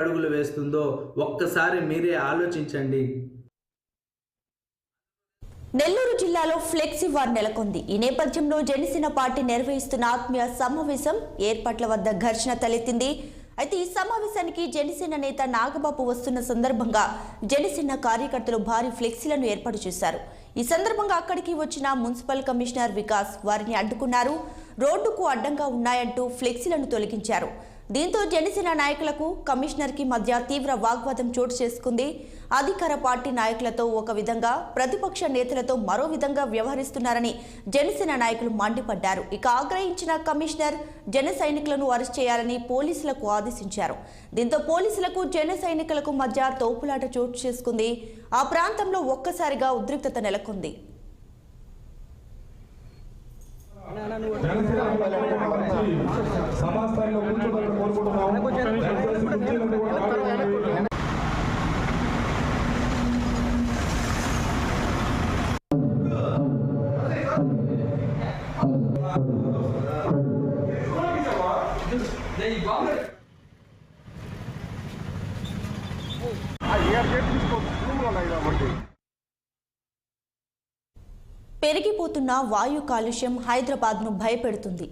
అడుగులు వేస్తుందో ఒక్కసారి మీరే ఆలోచించండి. నెల్లూరు జిల్లాలో ఫ్లెక్సీ వార్ నెలకొంది. ఈ నేపథ్యంలో జనసేన పార్టీ నిర్వహిస్తున్న ఆత్మీయ సమావేశం ఏర్పాట్ల వద్ద ఘర్షణ తలెత్తింది. అయితే ఈ సమావేశానికి జనసేన నేత నాగబాబు వస్తున్న సందర్భంగా జనసేన కార్యకర్తలు భారీ ఫ్లెక్సీలను ఏర్పాటు చేశారు. ఈ సందర్భంగా అక్కడికి వచ్చిన మున్సిపల్ కమిషనర్ వికాస్ వారిని అడ్డుకున్నారు. రోడ్డుకు అడ్డంగా ఉన్నాయంటూ ఫ్లెక్సీలను తొలగించారు. దీంతో జనసేన నాయకులకు కమిషనర్కి మధ్య తీవ్ర వాగ్వాదం చోటు చేసుకుంది. అధికార పార్టీ నాయకులతో ఒక విధంగా, ప్రతిపక్ష నేతలతో మరో విధంగా వ్యవహరిస్తున్నారని జనసేన నాయకులు మండిపడ్డారు. ఇక ఆగ్రహించిన కమిషనర్ జన సైనికులను అరెస్ట్ చేయాలని పోలీసులకు ఆదేశించారు. దీంతో పోలీసులకు జన సైనికులకు మధ్య తోపులాట చోటు చేసుకుంది. ఆ ప్రాంతంలో ఒక్కసారిగా ఉద్రిక్తత నెలకొంది. పెరిగిపోతున్న వాయు కాలుష్యం హైదరాబాద్ను భయపెడుతుంది.